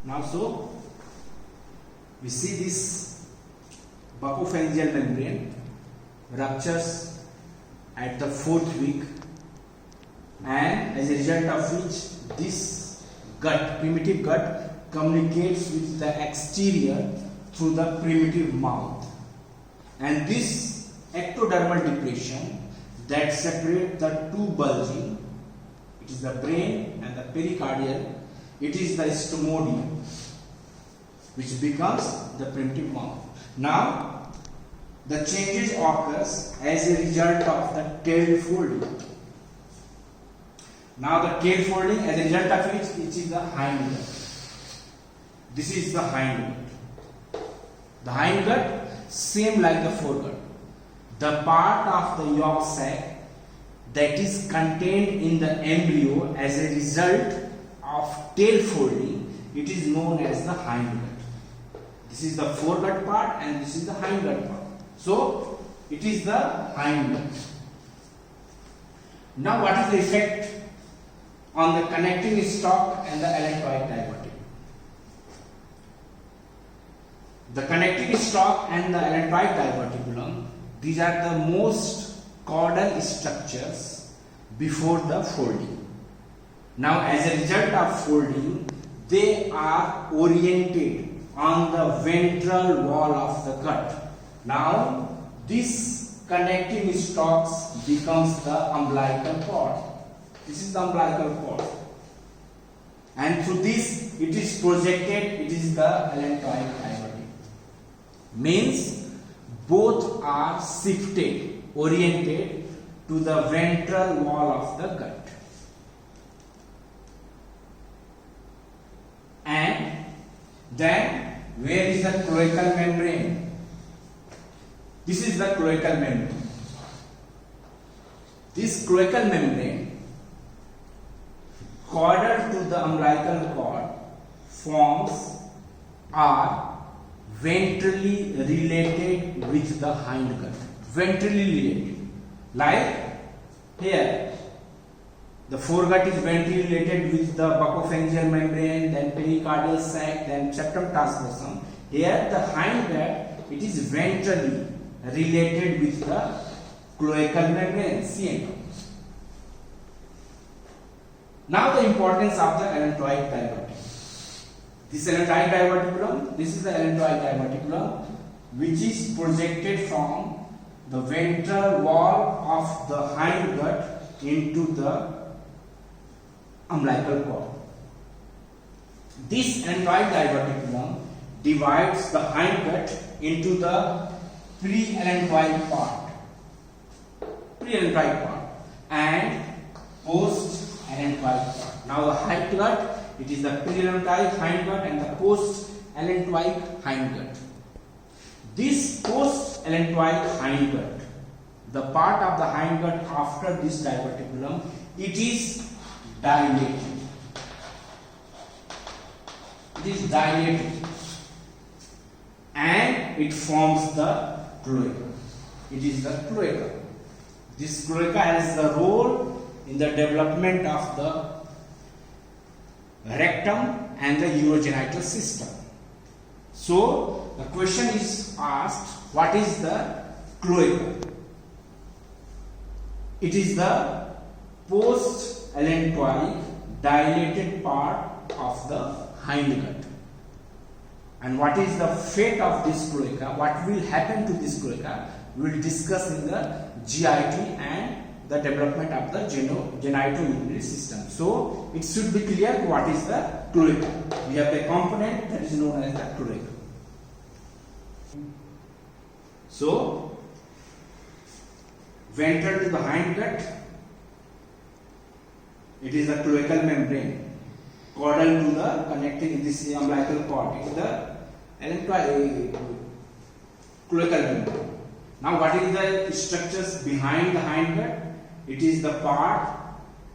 Now, so we see this buccopharyngeal membrane ruptures at the 4th week, and as a result of which this gut, primitive gut, communicates with the exterior through the primitive mouth, and this ectodermal depression that separate the two bulging, it is the brain and the pericardial, it is the stomodium, which becomes the primitive mouth. Now the changes occurs as a result of the tail folding. Now the tail folding, as a result of which it is the hind gut. This is the hind gut. The hind gut, same like the foregut. The part of the yolk sac that is contained in the embryo as a result of tail folding, it is known as the hind gut. This is the foregut part and this is the hind gut part. So it is the hind gut. Now what is the effect on the connecting stalk and the allantoic diverticulum? The connecting stalk and the allantoic diverticulum, these are the most caudal structures before the folding. Now as a result of folding, they are oriented on the ventral wall of the gut. Now this connecting stalks becomes the umbilical cord. This is the umbilical cord, and through this it is projected, it is the allantoic diverticulum. Means both are shifted, oriented to the ventral wall of the gut. And then where is the cloacal membrane? This is the cloacal membrane. This cloacal membrane, caudal to the umbilical cord, forms are ventrally related with the hind gut. Ventrally related. Like here, the foregut is ventrally related with the buccopharyngeal membrane, then pericardial sac, then septum transversum. Here the hind gut, it is ventrally related with the cloacal membrane, CM. Now the importance of the allantoic diverticulum. This allantoic diverticulum, this is the allantoic diverticulum, which is projected from the ventral wall of the hind gut into the umbilical cord. This allantoic diverticulum divides the hind gut into the pre-allantoic part, and post-allantoic part. Now the hind gut, it is the pre-allantoic hind gut and the post-allantoic hind gut. This post-allantoic hind gut, the part of the hind gut after this diverticulum, it is dilated. It is dilated and it forms the cloaca. It is the cloaca. This cloaca has the role in the development of the rectum and the urogenital system. So the question is asked, what is the cloaca? It is the post-allantoic dilated part of the hind gut. And what is the fate of this cloaca? What will happen to this cloaca? We will discuss in the GIT and the development of the genitourinary system. So it should be clear what is the cloaca. We have a component that is known as the cloaca. So ventral to the hind gut, it is the cloacal membrane. Caudal to the connecting this umbilical cord, it is the cloacal membrane. Now what is the structures behind the hind gut? It is the part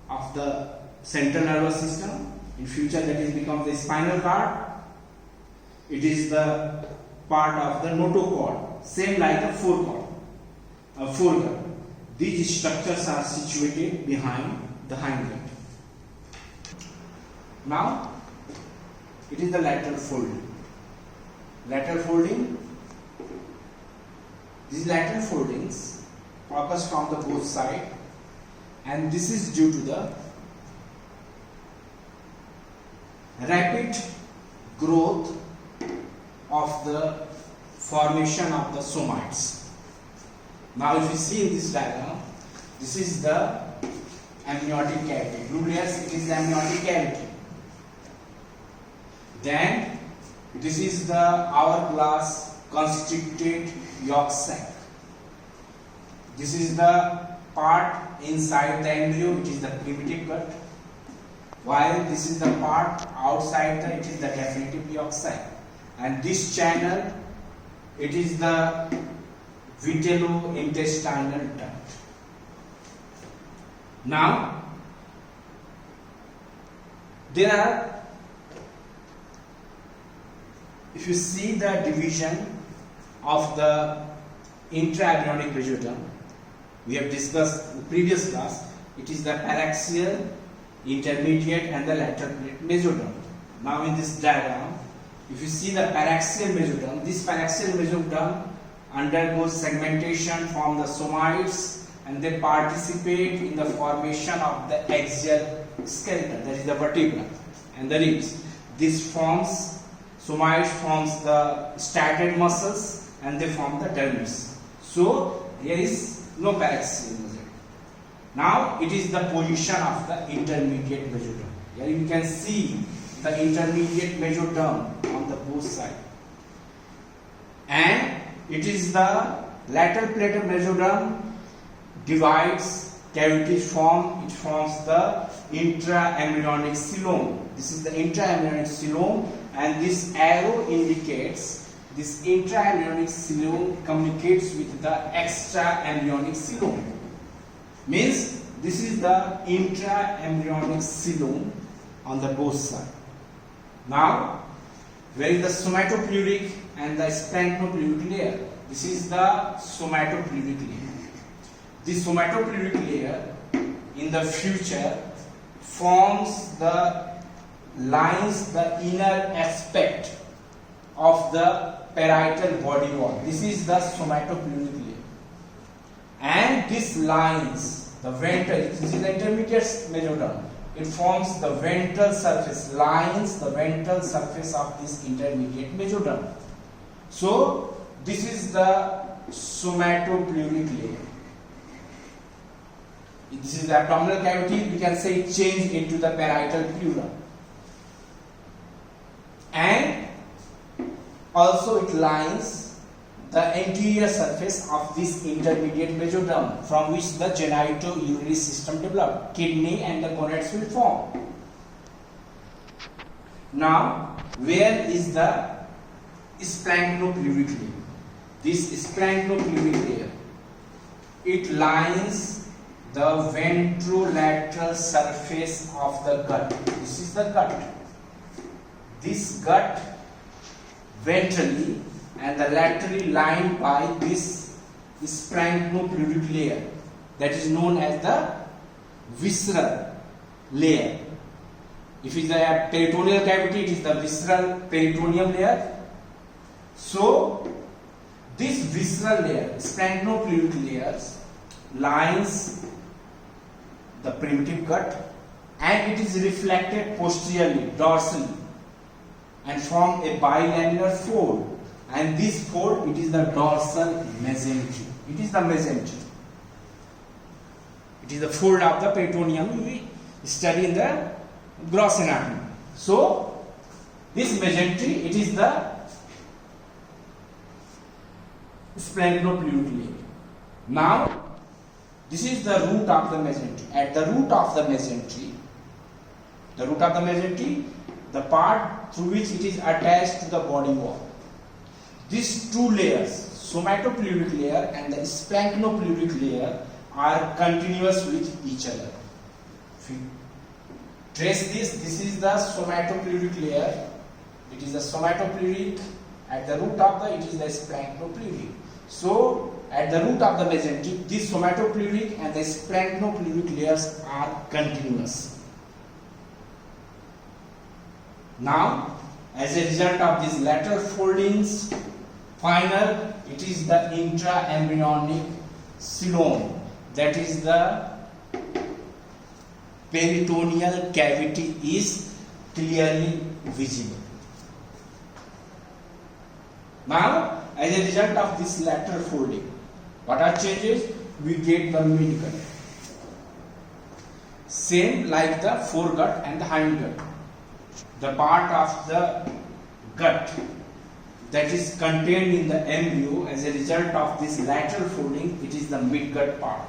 of the central nervous system. In future that is becomes the spinal cord. It is the part of the notochord, same like the foregut. These structures are situated behind the hind gut. Now it is the lateral folding. Lateral folding, these lateral foldings occurs from the both side, and this is due to the rapid growth of the formation of the somites. Now if you see in this diagram, this is the amniotic cavity. Blue layers, it is the amniotic cavity. Then this is the hourglass constricted yolk sac. This is the part inside the embryo, which is the primitive gut, while this is the part outside it is the definitive yolk sac. And this channel, it is the vitello-intestinal duct. Now, there are, if you see the division of the intra-embryonic mesoderm, we have discussed in the previous class, it is the paraxial, intermediate and the lateral mesoderm. Now in this diagram, if you see the paraxial mesoderm, this paraxial mesoderm undergoes segmentation from the somites, and they participate in the formation of the axial skeleton, that is the vertebra and the ribs. This forms, somites forms the striated muscles and they form the dermis. So here is no paraxial mesoderm. Now it is the position of the intermediate mesoderm. Here you can see the intermediate mesoderm on the both sides, and it is the lateral plate of mesoderm divides, cavities form, it forms the intra-embryonic coelom. This is the intra-embryonic coelom, and this arrow indicates this intra-embryonic coelom communicates with the extra-embryonic coelom. Means this is the intra-embryonic coelom on the both sides. Now, where is the somatopleuric and the splanchnopleural layer? This is the somatopleuric layer. This somatopleuric layer in the future forms the lines, the inner aspect of the parietal body wall. This is the somatopleuric layer. And this lines the ventral, this is the intermediate mesoderm. It forms the ventral surface, lines the ventral surface of this intermediate mesoderm. So this is the somatopleuric layer. This is the abdominal cavity, we can say it changed into the parietal pleura. And also it lines the anterior surface of this intermediate mesoderm, from which the genitourinary system developed. Kidney and the gonads will form. Now, where is the splanchnopleural layer? This splanchnopleural layer, it lines the ventrolateral surface of the gut. This is the gut. This gut ventrally and the laterally lined by this splanchnopleural layer, that is known as the visceral layer. If it is a peritoneal cavity, it is the visceral peritoneum layer. So this visceral layer, splanchnopleural layers, lines the primitive gut, and it is reflected posteriorly, dorsally, and form a bilamellar fold. And this fold, it is the dorsal mesentery. It is the mesentery. It is the fold of the peritoneum we study in the gross anatomy. So this mesentery, it is the splanchnopleural layer. Now this is the root of the mesentery. At the root of the mesentery, the part through which it is attached to the body wall, these two layers, somatopleuric layer and the splanchnopleural layer, are continuous with each other. If you trace this is the somatopleuric layer. It is the somatopleuric. At the root of it is the splanchnopleural. So at the root of the mesentery, this somatopleuric and the splanchnopleural layers are continuous. Now As a result of these lateral foldings, final, it is the intra-embryonic coelom, that is the peritoneal cavity is clearly visible. Now, as a result of this lateral folding, what are changes? We get the midgut. Same like the foregut and the hindgut. The part of the gut that is contained in the embryo as a result of this lateral folding, it is the midgut part.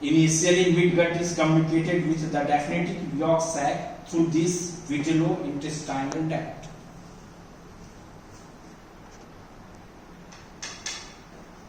Initially, midgut is communicated with the daphnetic yolk sac through this vitello-intestinal tract.